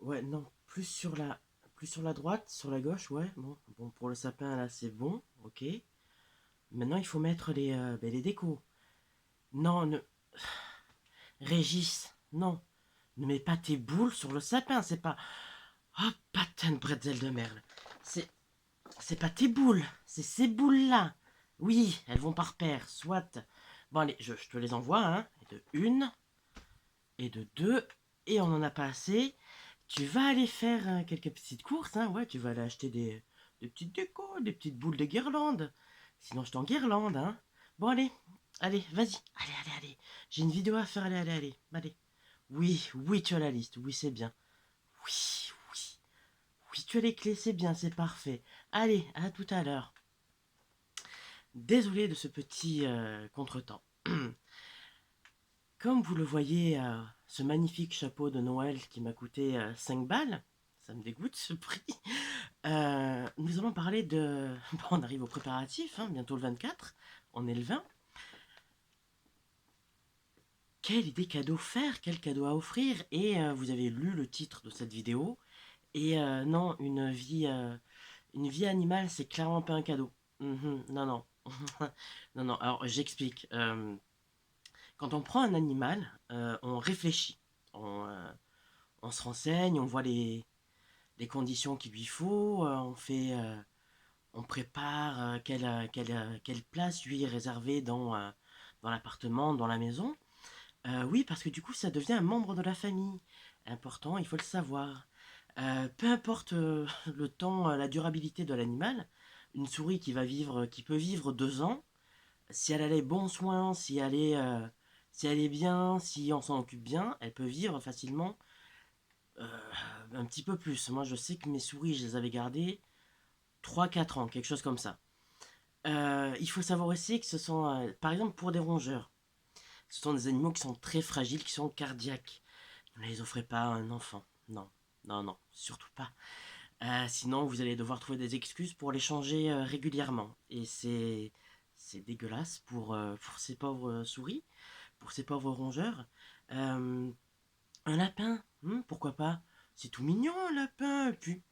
Ouais, non, plus sur la droite, sur la gauche, ouais. Bon, pour le sapin là, c'est bon, ok. Maintenant, il faut mettre les décos. Non, Régis, non, ne mets pas tes boules sur le sapin, c'est pas. Oh, patin de bretzel de merde. C'est, c'est pas tes boules, c'est ces boules-là. Oui, elles vont par paire, soit. Bon, allez, je te les envoie, hein. Et de une, et de deux, et on en a pas assez. Tu vas aller faire quelques petites courses, hein. Ouais, tu vas aller acheter des petites décos, des petites boules de guirlande. Sinon, je t'en guirlande, hein. Bon, allez, vas-y. Allez. J'ai une vidéo à faire, allez. Oui, tu as la liste, oui, c'est bien. Oui. Oui, tu as les clés, c'est bien, c'est parfait. Allez, à tout à l'heure. Désolé de ce petit contretemps. Comme vous le voyez, ce magnifique chapeau de Noël qui m'a coûté 5 balles, ça me dégoûte ce prix. Nous allons parler de... Bon, on arrive aux préparatifs, hein, bientôt le 24, on est le 20. Quelle idée cadeau faire, quel cadeau à offrir? Et vous avez lu le titre de cette vidéo. Et non, une vie animale, c'est clairement pas un cadeau. Non. Non, alors j'explique. Quand on prend un animal, on réfléchit. On, euh, on se renseigne, on voit les conditions qu'il lui faut, on prépare quelle place lui est réservée dans l'appartement, dans la maison. Oui, parce que du coup, ça devient un membre de la famille. Important, il faut le savoir. Peu importe le temps, la durabilité de l'animal, une souris qui peut vivre 2 ans, si elle a les bons soins, si elle est bien, si on s'en occupe bien, elle peut vivre facilement un petit peu plus. Moi, je sais que mes souris, je les avais gardées 3 4 ans, quelque chose comme ça. Il faut savoir aussi que ce sont, par exemple, pour des rongeurs, ce sont des animaux qui sont très fragiles, qui sont cardiaques. Ne les offrez pas à un enfant. Non, surtout pas. Sinon, vous allez devoir trouver des excuses pour les changer régulièrement. Et c'est dégueulasse pour ces pauvres souris, pour ces pauvres rongeurs. Euh, un lapin, pourquoi pas? C'est tout mignon un lapin. Et puis,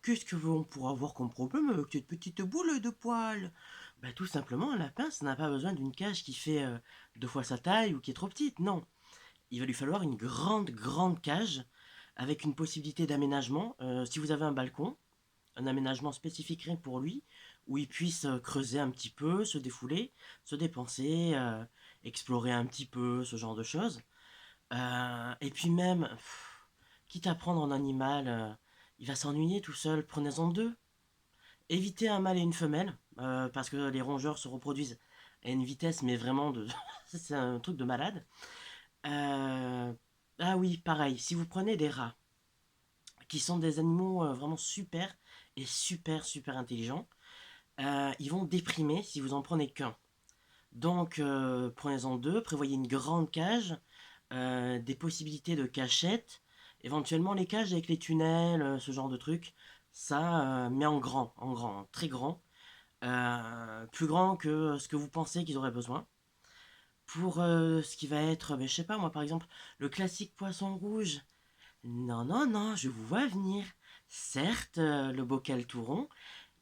qu'est-ce que on pourra avoir comme problème avec cette petite boule de poils? Bah tout simplement, un lapin, ça n'a pas besoin d'une cage qui fait 2 fois sa taille ou qui est trop petite. Non, il va lui falloir une grande cage avec une possibilité d'aménagement. Si vous avez un balcon, un aménagement spécifique rien que pour lui, où il puisse creuser un petit peu, se défouler, se dépenser, explorer un petit peu, ce genre de choses. Et puis même, quitte à prendre un animal, il va s'ennuyer tout seul, prenez-en deux. Évitez un mâle et une femelle, parce que les rongeurs se reproduisent à une vitesse, mais vraiment de... c'est un truc de malade. Euh, Ah oui, pareil, si vous prenez des rats, qui sont des animaux vraiment super et super intelligents, ils vont déprimer si vous en prenez qu'un. Donc prenez-en deux, prévoyez une grande cage, des possibilités de cachette, éventuellement les cages avec les tunnels, ce genre de trucs, ça, mais en grand, très grand, plus grand que ce que vous pensez qu'ils auraient besoin. Pour ce qui va être, ben, je sais pas moi par exemple, le classique poisson rouge. Non, je vous vois venir. Certes, le bocal tout rond,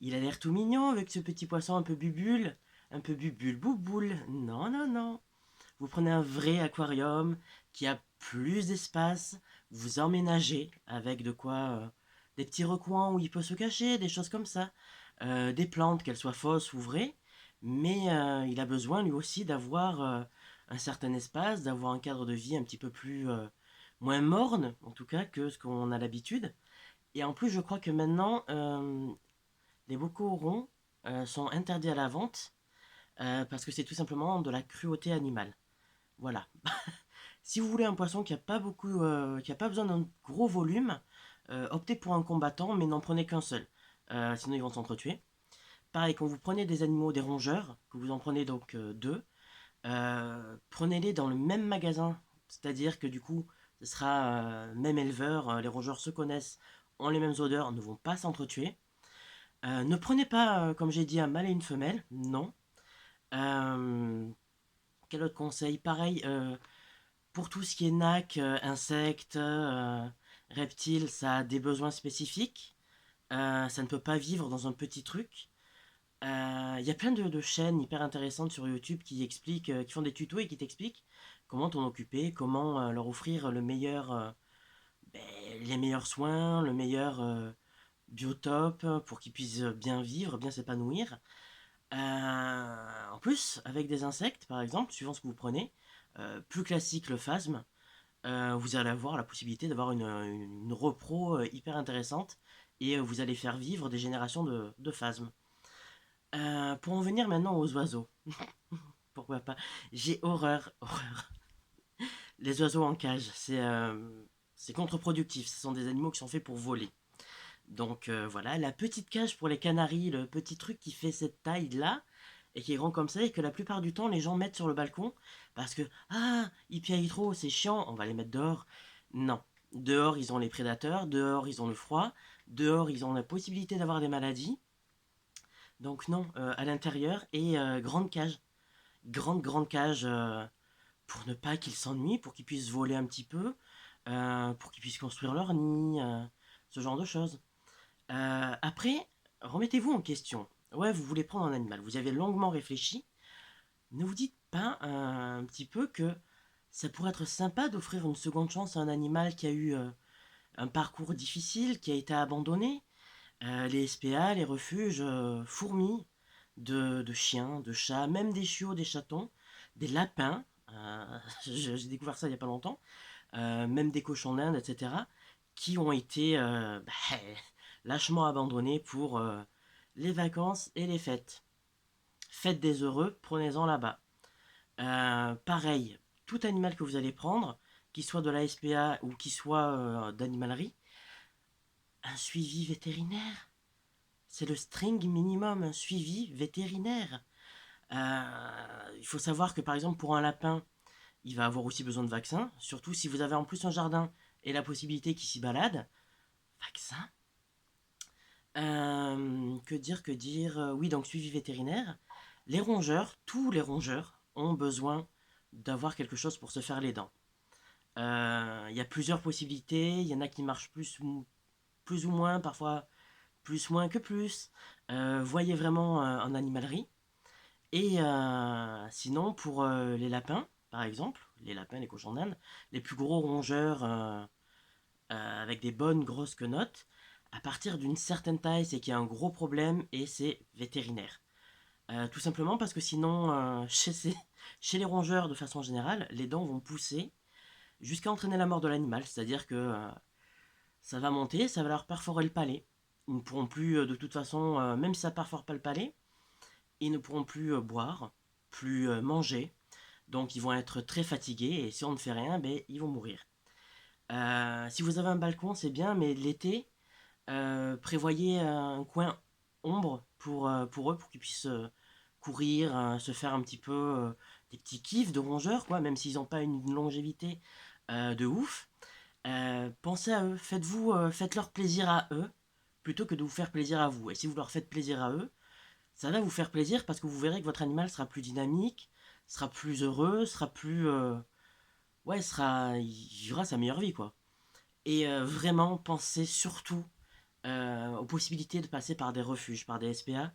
il a l'air tout mignon avec ce petit poisson un peu bubule bouboule. Non. Vous prenez un vrai aquarium qui a plus d'espace, vous emménagez avec de quoi, des petits recoins où il peut se cacher, des choses comme ça. Des plantes, qu'elles soient fausses ou vraies, mais il a besoin lui aussi d'avoir un certain espace, d'avoir un cadre de vie un petit peu plus moins morne, en tout cas, que ce qu'on a l'habitude. Et en plus, je crois que maintenant, les bocaux ronds sont interdits à la vente parce que c'est tout simplement de la cruauté animale. Voilà. Si vous voulez un poisson qui a pas besoin d'un gros volume, optez pour un combattant, mais n'en prenez qu'un seul. Sinon, ils vont s'entretuer. Pareil, quand vous prenez des animaux, des rongeurs, que vous en prenez donc deux, prenez-les dans le même magasin. C'est-à-dire que du coup, ce sera même éleveur, les rongeurs se connaissent, ont les mêmes odeurs, ne vont pas s'entretuer. Ne prenez pas, comme j'ai dit, un mâle et une femelle, non. Euh, Quel autre conseil? Pareil, pour tout ce qui est nac, insectes, Reptile, ça a des besoins spécifiques. Ça ne peut pas vivre dans un petit truc. Il y a plein de chaînes hyper intéressantes sur YouTube qui expliquent, qui font des tutos et qui t'expliquent comment t'en occuper, comment leur offrir le meilleur, ben, les meilleurs soins, le meilleur biotope pour qu'ils puissent bien vivre, bien s'épanouir. En plus, avec des insectes, par exemple, suivant ce que vous prenez, plus classique le phasme, vous allez avoir la possibilité d'avoir une repro hyper intéressante et vous allez faire vivre des générations de phasmes. Pour en venir maintenant aux oiseaux, pourquoi pas? J'ai horreur, horreur. Les oiseaux en cage, c'est contre-productif. Ce sont des animaux qui sont faits pour voler. Donc voilà, la petite cage pour les canaris, le petit truc qui fait cette taille-là, et qui est grand comme ça, et que la plupart du temps les gens mettent sur le balcon, parce que, ah, ils piaillent trop, c'est chiant, on va les mettre dehors. Non. Dehors, ils ont les prédateurs, dehors, ils ont le froid, dehors, ils ont la possibilité d'avoir des maladies. Donc non, à l'intérieur, et grande cage. Grande cage pour ne pas qu'ils s'ennuient, pour qu'ils puissent voler un petit peu, pour qu'ils puissent construire leur nid, ce genre de choses. Après, remettez-vous en question. Ouais, vous voulez prendre un animal, vous avez longuement réfléchi. Ne vous dites pas un petit peu que ça pourrait être sympa d'offrir une seconde chance à un animal qui a eu un parcours difficile, qui a été abandonné. Les SPA, les refuges fourmis de chiens, de chats, même des chiots, des chatons, des lapins. J'ai découvert ça il n'y a pas longtemps. Même des cochons d'Inde, etc., qui ont été lâchement abandonnés pour les vacances et les fêtes. Faites des heureux, prenez-en là-bas. Pareil, tout animal que vous allez prendre, qu'il soit de la SPA ou qu'il soit d'animalerie, un suivi vétérinaire. C'est le string minimum, un suivi vétérinaire. Il faut savoir que par exemple pour un lapin, il va avoir aussi besoin de vaccins, surtout si vous avez en plus un jardin et la possibilité qu'il s'y balade. Vaccin. Que dire Oui, donc suivi vétérinaire. Les rongeurs, tous les rongeurs, ont besoin d'avoir quelque chose pour se faire les dents. Il y a plusieurs possibilités, il y en a qui marchent plus ou moins, parfois plus moins que plus. Voyez vraiment en animalerie. Et sinon, pour les lapins, par exemple, les lapins, les cochons d'Inde, les plus gros rongeurs avec des bonnes grosses quenottes, à partir d'une certaine taille, c'est qu'il y a un gros problème et c'est vétérinaire. Tout simplement parce que sinon, chez les rongeurs, de façon générale, les dents vont pousser jusqu'à entraîner la mort de l'animal. C'est-à-dire que ça va monter, ça va leur perforer le palais. Ils ne pourront plus, de toute façon, même si ça ne perfore pas le palais, ils ne pourront plus boire, plus manger. Donc ils vont être très fatigués et si on ne fait rien, ben, ils vont mourir. Si vous avez un balcon, c'est bien, mais l'été, prévoyez un coin ombre pour eux, pour qu'ils puissent courir, se faire un petit peu des petits kiffs de rongeurs, quoi, même s'ils n'ont pas une longévité de ouf. Pensez à eux, faites-leur plaisir à eux, plutôt que de vous faire plaisir à vous. Et si vous leur faites plaisir à eux, ça va vous faire plaisir parce que vous verrez que votre animal sera plus dynamique, sera plus heureux, sera plus... ouais, il vivra sa meilleure vie, quoi. Et vraiment, pensez surtout aux possibilités de passer par des refuges, par des SPA,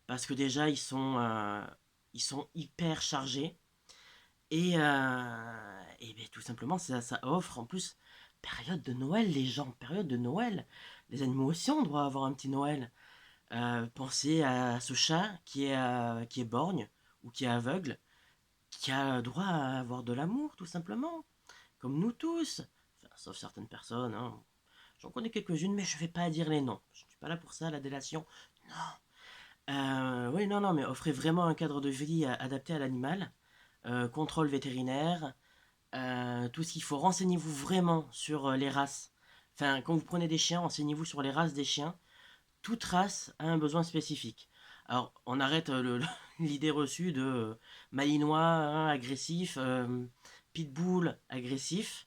parce que déjà, ils sont hyper chargés. Et ben, tout simplement, ça offre, en plus, période de Noël, les gens, période de Noël. Les animaux aussi, on doit avoir un petit Noël. Pensez à ce chat qui est borgne ou qui est aveugle, qui a droit à avoir de l'amour, tout simplement, comme nous tous. Enfin, sauf certaines personnes, hein. J'en connais quelques-unes, mais je vais pas dire les noms. Je suis pas là pour ça, la délation. Non. Oui, non, non, mais offrez vraiment un cadre de vie adapté à l'animal. Contrôle vétérinaire. Tout ce qu'il faut. Renseignez-vous vraiment sur les races. Enfin, quand vous prenez des chiens, renseignez-vous sur les races des chiens. Toute race a un besoin spécifique. Alors, on arrête l'idée reçue de malinois hein, agressif, pitbull agressif.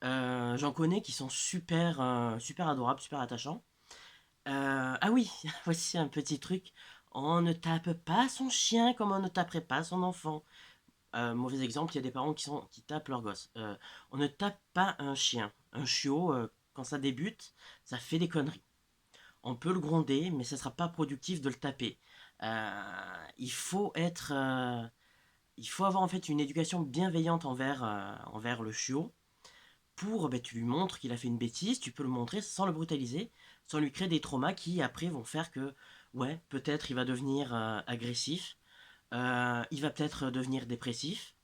J'en connais qui sont super adorables, super attachants. Ah oui, voici un petit truc. On ne tape pas son chien comme on ne taperait pas son enfant. Mauvais exemple, il y a des parents qui tapent leur gosse. On ne tape pas un chien, un chiot, quand ça débute, ça fait des conneries. On peut le gronder, mais ça sera pas productif de le taper. Il faut être, il faut avoir en fait une éducation bienveillante envers le chiot. Pour, ben, tu lui montres qu'il a fait une bêtise, tu peux le montrer sans le brutaliser, sans lui créer des traumas qui après vont faire que, ouais, peut-être il va devenir agressif, il va peut-être devenir dépressif,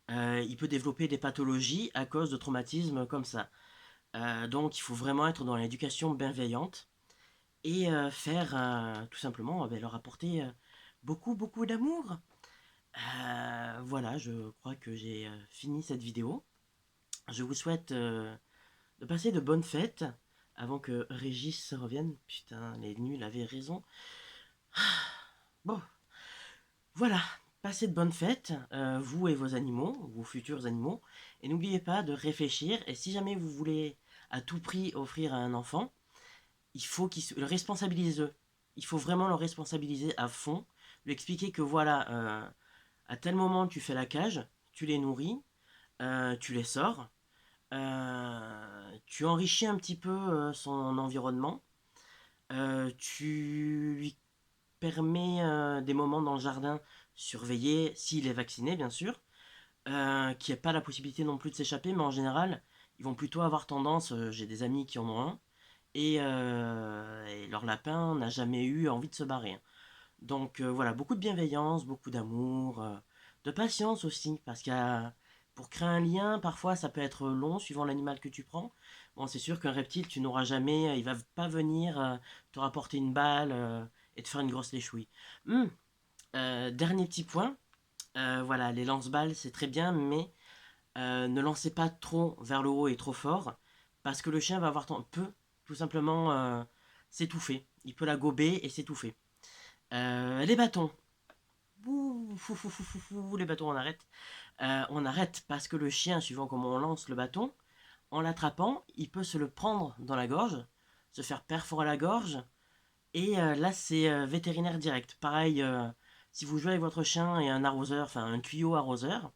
il peut développer des pathologies à cause de traumatismes comme ça. Donc il faut vraiment être dans l'éducation bienveillante et faire tout simplement ben, leur apporter beaucoup beaucoup d'amour. Voilà, je crois que j'ai fini cette vidéo. Je vous souhaite de passer de bonnes fêtes avant que Régis revienne. Putain, les nuls avaient raison. Bon, voilà, passez de bonnes fêtes, vous et vos animaux, vos futurs animaux. Et n'oubliez pas de réfléchir. Et si jamais vous voulez à tout prix offrir à un enfant, il faut le responsabiliser. Il faut vraiment le responsabiliser à fond. Lui expliquer que voilà, à tel moment tu fais la cage, tu les nourris, tu les sors, tu enrichis un petit peu son environnement, tu lui permets des moments dans le jardin surveillés, s'il est vacciné bien sûr, qui n'a pas la possibilité non plus de s'échapper, mais en général, ils vont plutôt avoir tendance, j'ai des amis qui en ont un, et leur lapin n'a jamais eu envie de se barrer, hein. Donc voilà, beaucoup de bienveillance, beaucoup d'amour, de patience aussi, parce pour créer un lien, parfois ça peut être long suivant l'animal que tu prends. Bon, c'est sûr qu'un reptile, tu n'auras jamais, il va pas venir te rapporter une balle et te faire une grosse léchouille. Dernier petit point, voilà, les lance-balles c'est très bien, mais ne lancez pas trop vers le haut et trop fort, parce que le chien va peut tout simplement s'étouffer. Il peut la gober et s'étouffer. Les bâtons. Ouh, fou, fou, fou, fou, fou, les bâtons, on arrête parce que le chien, suivant comment on lance le bâton, en l'attrapant, il peut se le prendre dans la gorge, se faire perforer la gorge, et là, c'est vétérinaire direct. Pareil, si vous jouez avec votre chien et un arroseur, enfin un tuyau arroseur,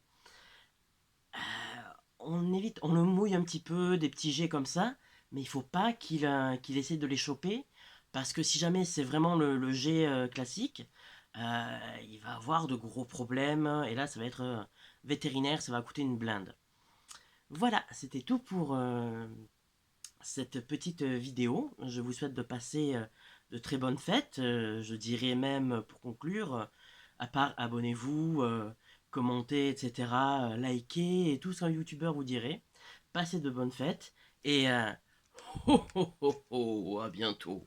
on évite, on le mouille un petit peu, des petits jets comme ça, mais il faut pas qu'il essaie de les choper, parce que si jamais c'est vraiment le jet classique, il va avoir de gros problèmes, et là ça va être vétérinaire, ça va coûter une blinde. Voilà, c'était tout pour cette petite vidéo. Je vous souhaite de passer de très bonnes fêtes, je dirais même pour conclure, à part abonnez-vous, commentez, etc., likez et tout ce qu'un youtubeur vous dirait. Passez de bonnes fêtes et ho ho ho ho, à bientôt.